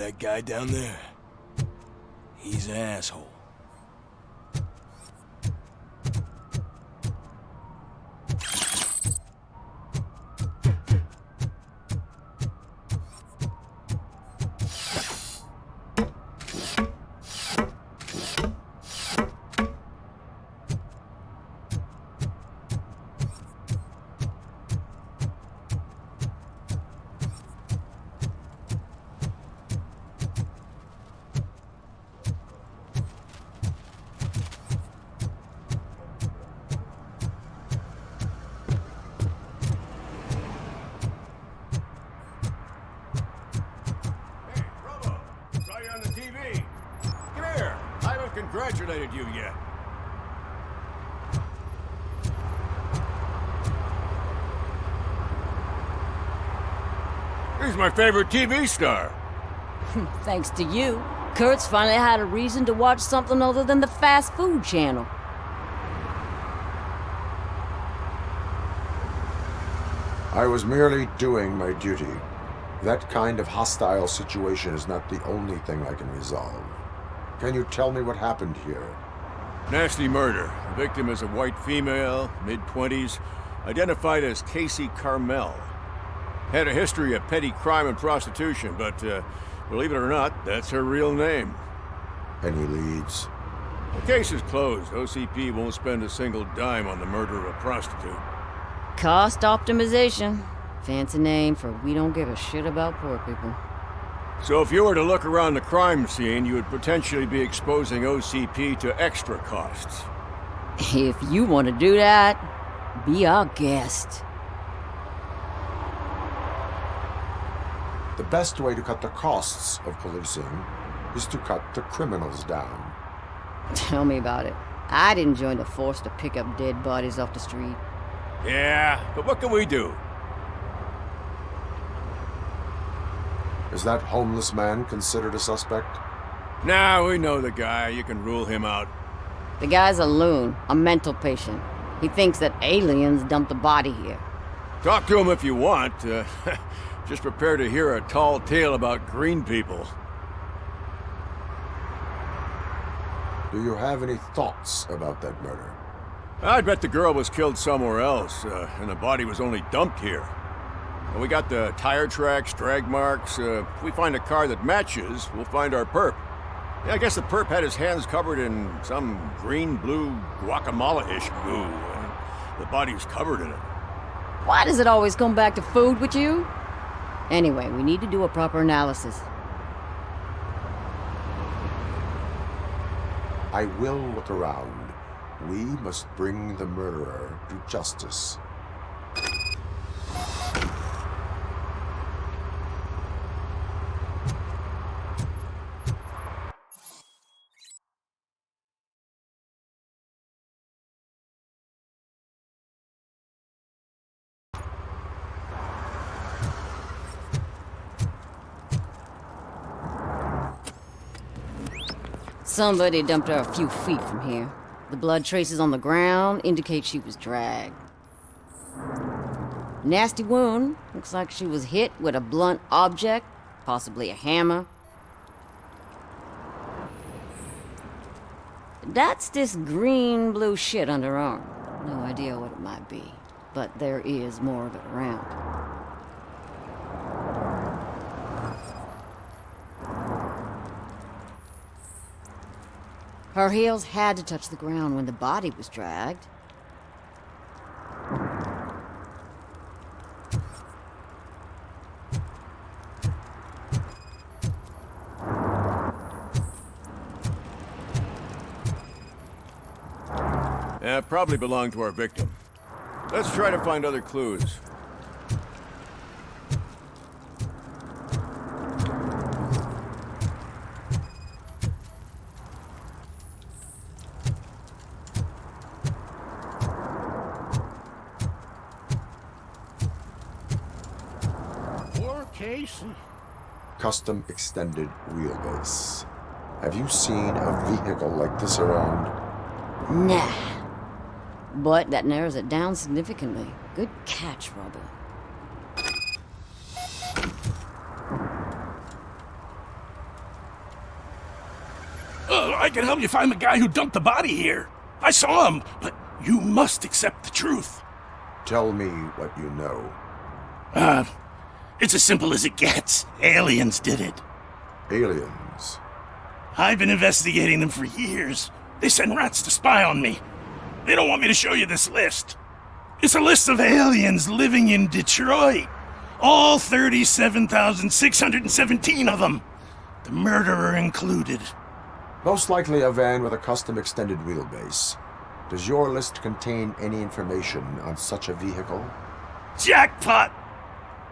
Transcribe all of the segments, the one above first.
that guy down there? He's an asshole. Congratulated you yet. He's my favorite TV star. Thanks to you, Kurt's finally had a reason to watch something other than the fast food channel. I was merely doing my duty. That kind of hostile situation is not the only thing I can resolve. Can you tell me what happened here? Nasty murder. The victim is a white female, mid-20s, identified as Casey Carmel. Had a history of petty crime and prostitution, but believe it or not, that's her real name. Any leads? The case is closed. OCP won't spend a single dime on the murder of a prostitute. Cost optimization. Fancy name for we don't give a shit about poor people. So if you were to look around the crime scene, you would potentially be exposing OCP to extra costs. If you want to do that, be our guest. The best way to cut the costs of policing is to cut the criminals down. Tell me about it. I didn't join the force to pick up dead bodies off the street. Yeah, but what can we do? Is that homeless man considered a suspect? Nah, we know the guy. You can rule him out. The guy's a loon, a mental patient. He thinks that aliens dumped the body here. Talk to him if you want. Just prepare to hear a tall tale about green people. Do you have any thoughts about that murder? I'd bet the girl was killed somewhere else, and the body was only dumped here. And we got the tire tracks, drag marks. If we find a car that matches, we'll find our perp. Yeah, I guess the perp had his hands covered in some green-blue guacamole-ish goo. The body was covered in it. Why does it always come back to food with you? Anyway, we need to do a proper analysis. I will look around. We must bring the murderer to justice. Somebody dumped her a few feet from here. The blood traces on the ground indicate she was dragged. Nasty wound. Looks like she was hit with a blunt object, possibly a hammer. That's this green-blue shit under her arm. No idea what it might be, but there is more of it around. Her heels had to touch the ground when the body was dragged. Yeah, probably belonged to our victim. Let's try to find other clues. Casey. Custom extended wheelbase. Have you seen a vehicle like this around? Nah. But that narrows it down significantly. Good catch, Robo. I can help you find the guy who dumped the body here. I saw him, but you must accept the truth. Tell me what you know. It's as simple as it gets. Aliens did it. Aliens? I've been investigating them for years. They send rats to spy on me. They don't want me to show you this list. It's a list of aliens living in Detroit. All 37,617 of them. The murderer included. Most likely a van with a custom extended wheelbase. Does your list contain any information on such a vehicle? Jackpot!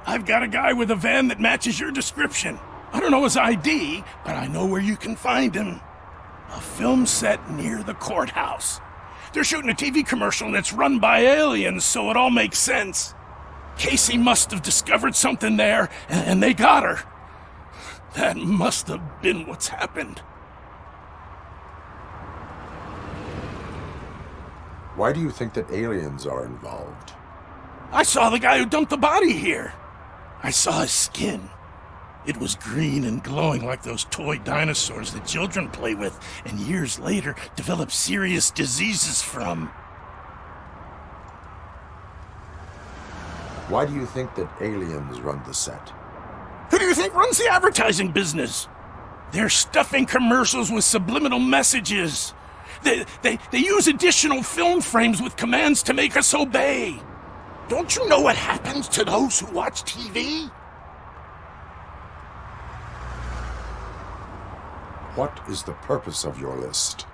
I've got a guy with a van that matches your description. I don't know his ID, but I know where you can find him. A film set near the courthouse. They're shooting a TV commercial and it's run by aliens, so it all makes sense. Casey must have discovered something there, and they got her. That must have been what's happened. Why do you think that aliens are involved? I saw the guy who dumped the body here. I saw his skin. It was green and glowing like those toy dinosaurs that children play with and years later develop serious diseases from. Why do you think that aliens run the set? Who do you think runs the advertising business? They're stuffing commercials with subliminal messages. They use additional film frames with commands to make us obey. Don't you know what happens to those who watch TV? What is the purpose of your list?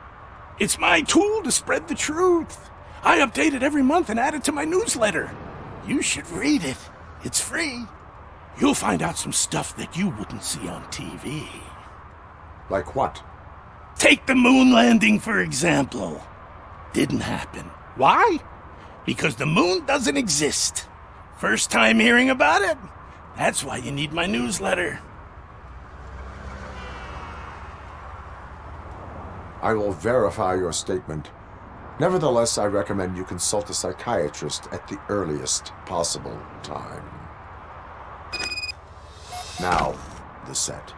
It's my tool to spread the truth. I update it every month and add it to my newsletter. You should read it. It's free. You'll find out some stuff that you wouldn't see on TV. Like what? Take the moon landing, for example. Didn't happen. Why? Because the moon doesn't exist. First time hearing about it? That's why you need my newsletter. I will verify your statement. Nevertheless, I recommend you consult a psychiatrist at the earliest possible time. Now, the set.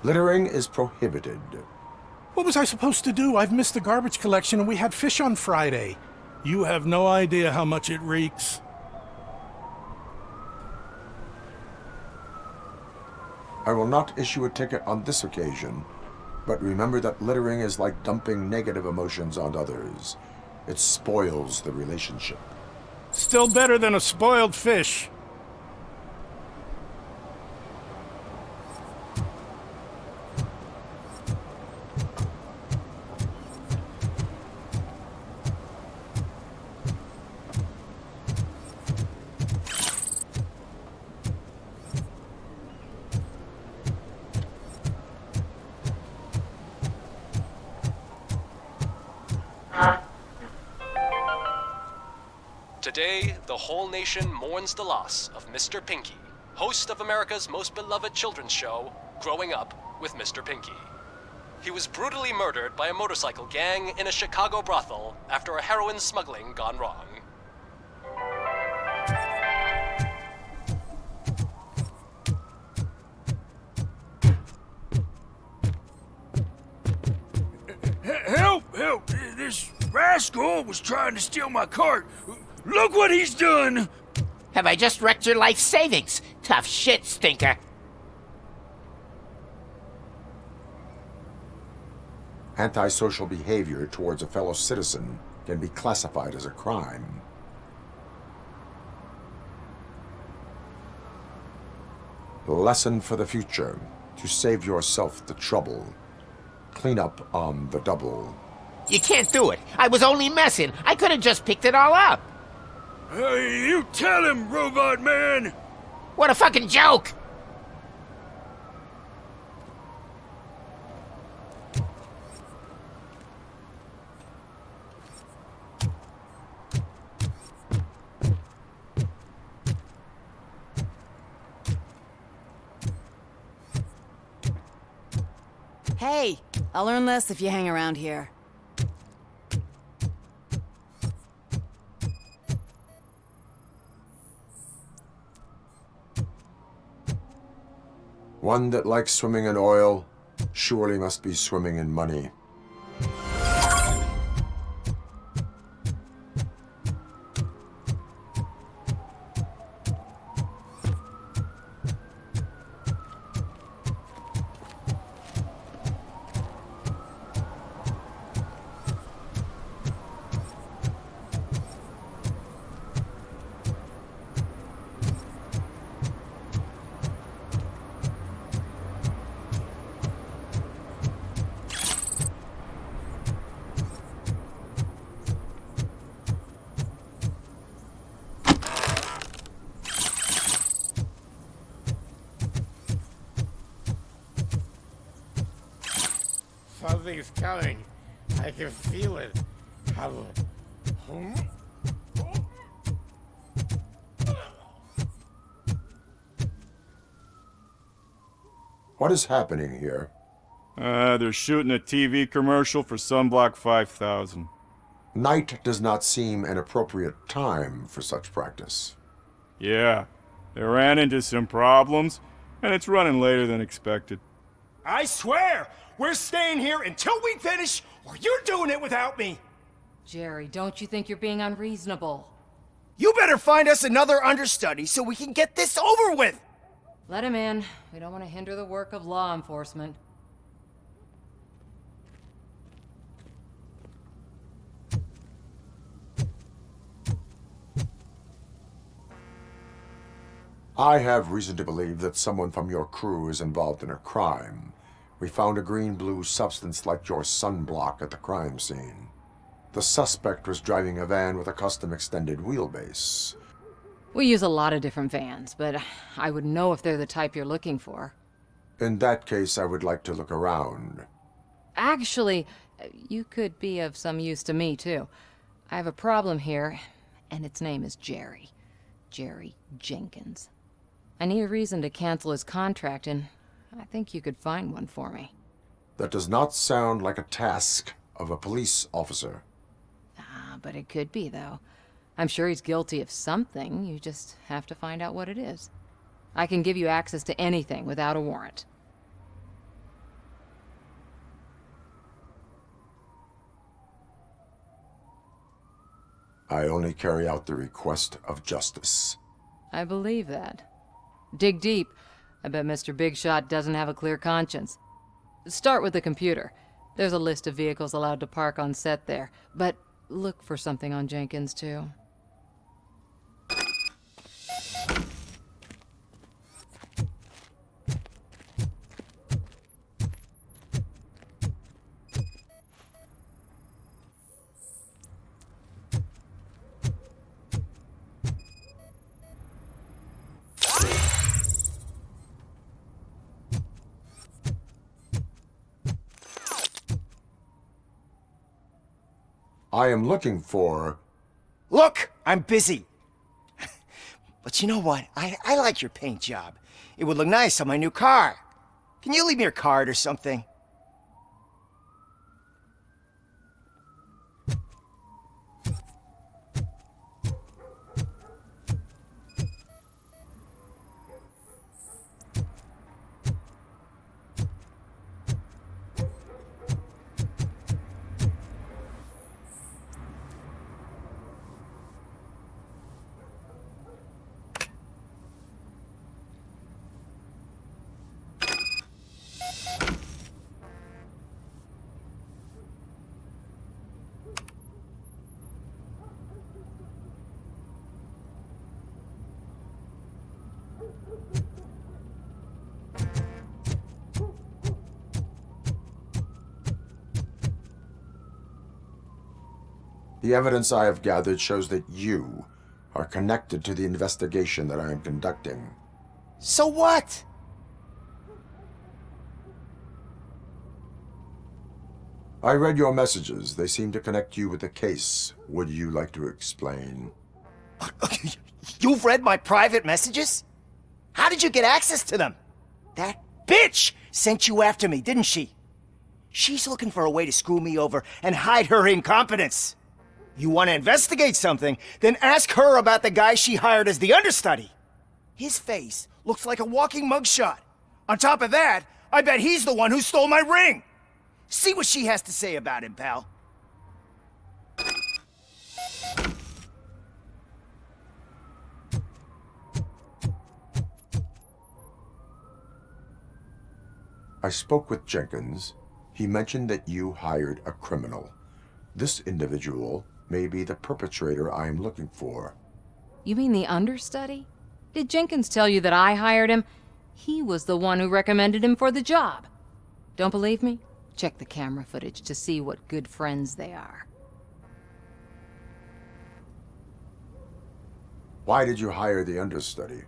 Littering is prohibited. What was I supposed to do? I've missed the garbage collection and we had fish on Friday. You have no idea how much it reeks. I will not issue a ticket on this occasion, but remember that littering is like dumping negative emotions on others. It spoils the relationship. Still better than a spoiled fish. Today, the whole nation mourns the loss of Mr. Pinky, host of America's most beloved children's show, Growing Up with Mr. Pinky. He was brutally murdered by a motorcycle gang in a Chicago brothel after a heroin smuggling gone wrong. Help! Help! This rascal was trying to steal my cart. Look what he's done! Have I just wrecked your life savings? Tough shit, stinker. Antisocial behavior towards a fellow citizen can be classified as a crime. Lesson for the future. To save yourself the trouble. Clean up on the double. You can't do it. I was only messing. I could have just picked it all up. Hey, you tell him, Robot Man! What a fucking joke! Hey, I'll earn less if you hang around here. One that likes swimming in oil surely must be swimming in money. Something's coming. I can feel it. What is happening here? They're shooting a TV commercial for Sunblock 5000. Night does not seem an appropriate time for such practice. Yeah, they ran into some problems, and it's running later than expected. I swear, we're staying here until we finish, or you're doing it without me. Jerry, don't you think you're being unreasonable? You better find us another understudy so we can get this over with. Let him in. We don't want to hinder the work of law enforcement. I have reason to believe that someone from your crew is involved in a crime. We found a green-blue substance like your sunblock at the crime scene. The suspect was driving a van with a custom extended wheelbase. We use a lot of different vans, but I would know if they're the type you're looking for. In that case, I would like to look around. Actually, you could be of some use to me, too. I have a problem here, and its name is Jerry. Jerry Jenkins. I need a reason to cancel his contract, and I think you could find one for me. That does not sound like a task of a police officer. But it could be, though. I'm sure he's guilty of something. You just have to find out what it is. I can give you access to anything without a warrant. I only carry out the request of justice. I believe that. Dig deep. I bet Mr. Big Shot doesn't have a clear conscience. Start with the computer. There's a list of vehicles allowed to park on set there, but look for something on Jenkins, too. I am looking for... Look, I'm busy. But you know what? I like your paint job. It would look nice on my new car. Can you leave me your card or something? The evidence I have gathered shows that you are connected to the investigation that I am conducting. So what? I read your messages. They seem to connect you with the case. Would you like to explain? You've read my private messages? How did you get access to them? That bitch sent you after me, didn't she? She's looking for a way to screw me over and hide her incompetence. You want to investigate something, then ask her about the guy she hired as the understudy. His face looks like a walking mugshot. On top of that, I bet he's the one who stole my ring. See what she has to say about him, pal. I spoke with Jenkins. He mentioned that you hired a criminal. This individual may be the perpetrator I am looking for. You mean the understudy? Did Jenkins tell you that I hired him? He was the one who recommended him for the job. Don't believe me? Check the camera footage to see what good friends they are. Why did you hire the understudy?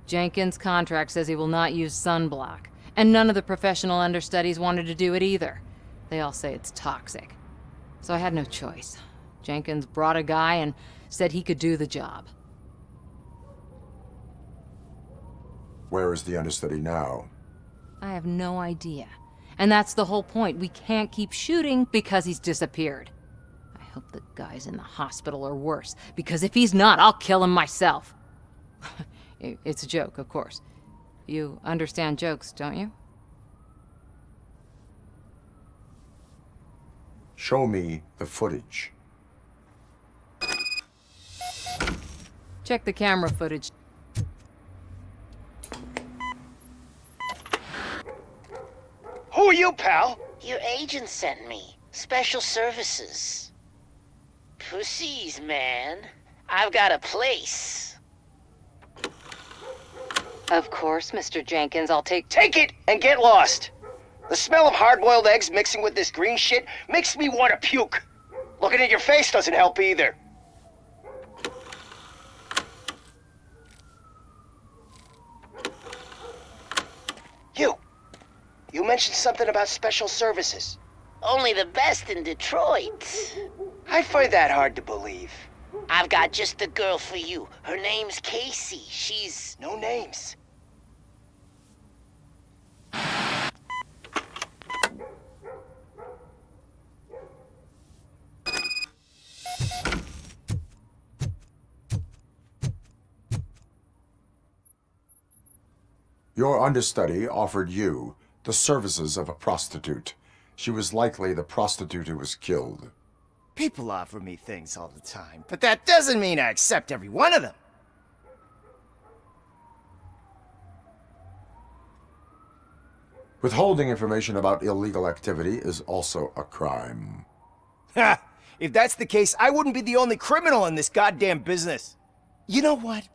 Jenkins' contract says he will not use sunblock, and none of the professional understudies wanted to do it either. They all say it's toxic. So I had no choice. Jenkins brought a guy and said he could do the job. Where is the understudy now? I have no idea. And that's the whole point. We can't keep shooting because he's disappeared. I hope the guy's in the hospital or worse, because if he's not, I'll kill him myself. It's a joke, of course. You understand jokes, don't you? Show me the footage. Check the camera footage. Who are you, pal? Your agent sent me. Special services. Pussies, man. I've got a place. Of course, Mr. Jenkins, I'll take Take it and get lost. The smell of hard-boiled eggs mixing with this green shit makes me want to puke. Looking at your face doesn't help either. You mentioned something about special services. Only the best in Detroit. I find that hard to believe. I've got just the girl for you. Her name's Casey. She's... No names. Your understudy offered you the services of a prostitute. She was likely the prostitute who was killed. People offer me things all the time, but that doesn't mean I accept every one of them. Withholding information about illegal activity is also a crime. Ha! If that's the case, I wouldn't be the only criminal in this goddamn business. You know what?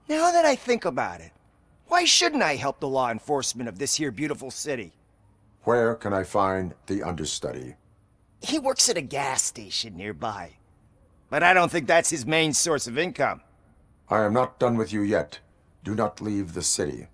Now that I think about it, why shouldn't I help the law enforcement of this here beautiful city? Where can I find the understudy? He works at a gas station nearby. But I don't think that's his main source of income. I am not done with you yet. Do not leave the city.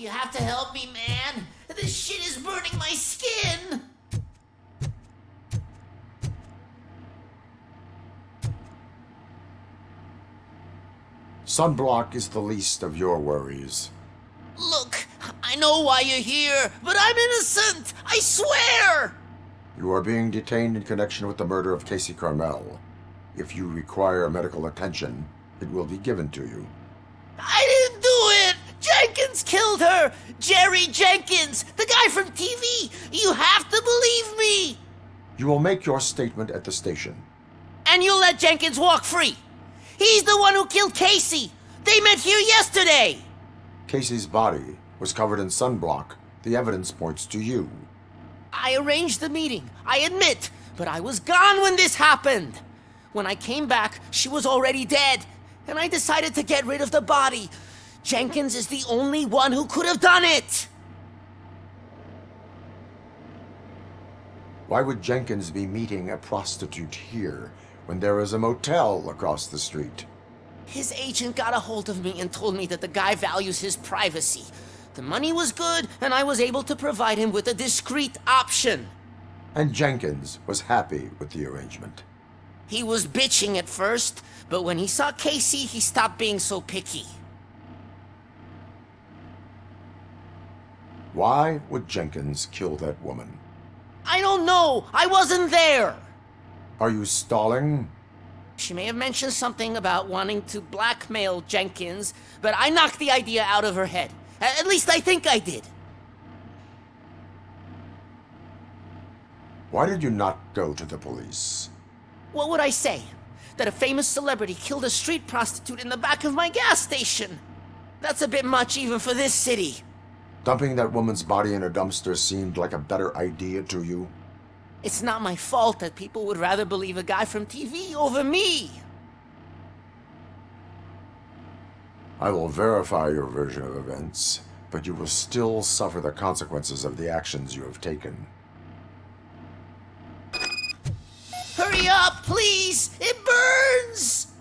You have to help me, man. This shit is burning my skin. Sunblock is the least of your worries. Look, I know why you're here, but I'm innocent. I swear. You are being detained in connection with the murder of Casey Carmel. If you require medical attention, it will be given to you. I didn't do it! Jenkins killed her! Jerry Jenkins, the guy from TV! You have to believe me! You will make your statement at the station. And you'll let Jenkins walk free! He's the one who killed Casey! They met here yesterday! Casey's body was covered in sunblock. The evidence points to you. I arranged the meeting, I admit, but I was gone when this happened! When I came back, she was already dead, and I decided to get rid of the body. Jenkins is the only one who could have done it! Why would Jenkins be meeting a prostitute here when there is a motel across the street? His agent got a hold of me and told me that the guy values his privacy. The money was good, and I was able to provide him with a discreet option. And Jenkins was happy with the arrangement. He was bitching at first, but when he saw Casey, he stopped being so picky. Why would Jenkins kill that woman? I don't know! I wasn't there! Are you stalling? She may have mentioned something about wanting to blackmail Jenkins, but I knocked the idea out of her head. At least I think I did. Why did you not go to the police? What would I say? That a famous celebrity killed a street prostitute in the back of my gas station? That's a bit much even for this city. Dumping that woman's body in a dumpster seemed like a better idea to you? It's not my fault that people would rather believe a guy from TV over me. I will verify your version of events, but you will still suffer the consequences of the actions you have taken. Hurry up, please! It burns!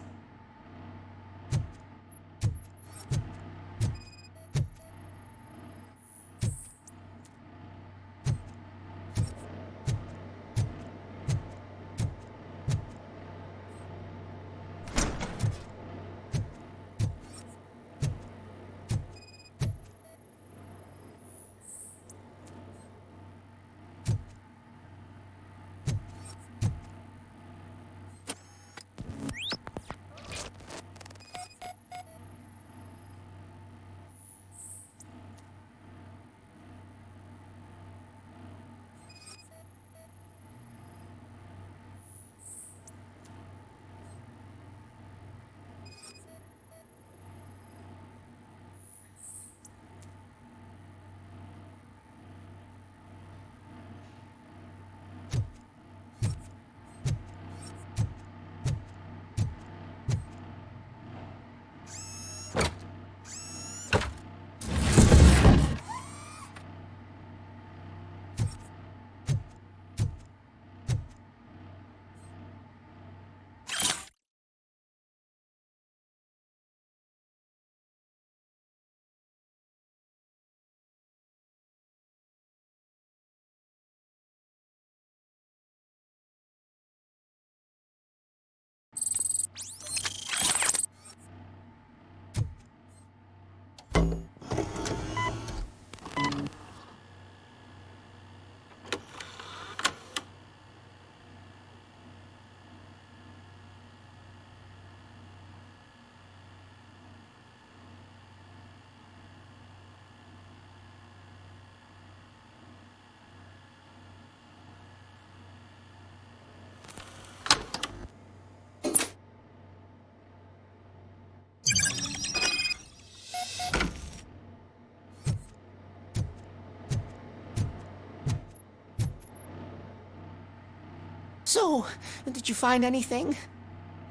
So, did you find anything?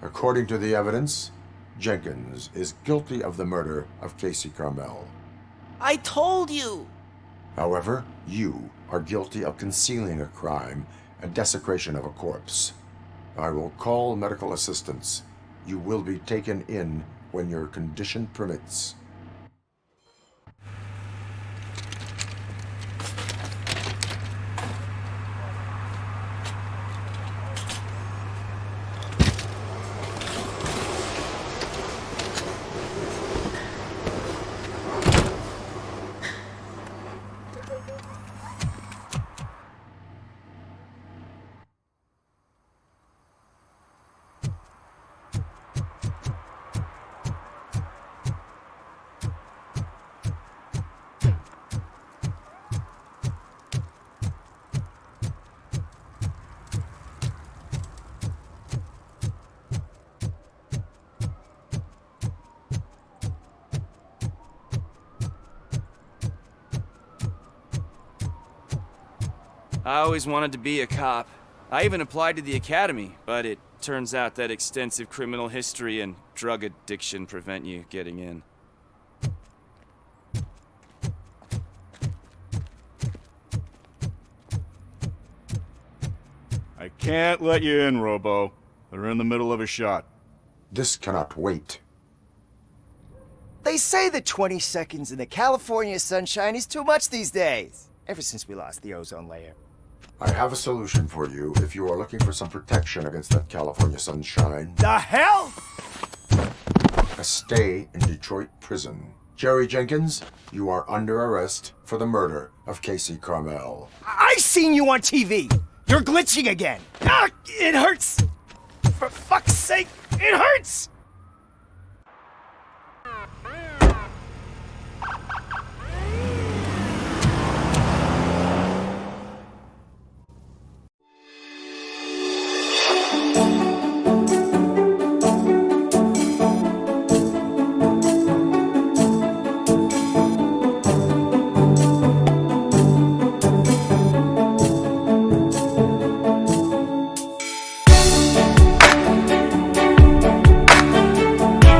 According to the evidence, Jenkins is guilty of the murder of Casey Carmel. I told you! However, you are guilty of concealing a crime and desecration of a corpse. I will call medical assistance. You will be taken in when your condition permits. I always wanted to be a cop. I even applied to the academy, but it turns out that extensive criminal history and drug addiction prevent you getting in. I can't let you in, Robo. They're in the middle of a shot. This cannot wait. They say that 20 seconds in the California sunshine is too much these days. Ever since we lost the ozone layer. I have a solution for you if you are looking for some protection against that California sunshine. The hell? A stay in Detroit prison. Jerry Jenkins, you are under arrest for the murder of Casey Carmel. I seen you on TV. You're glitching again. Ah, it hurts. For fuck's sake, it hurts.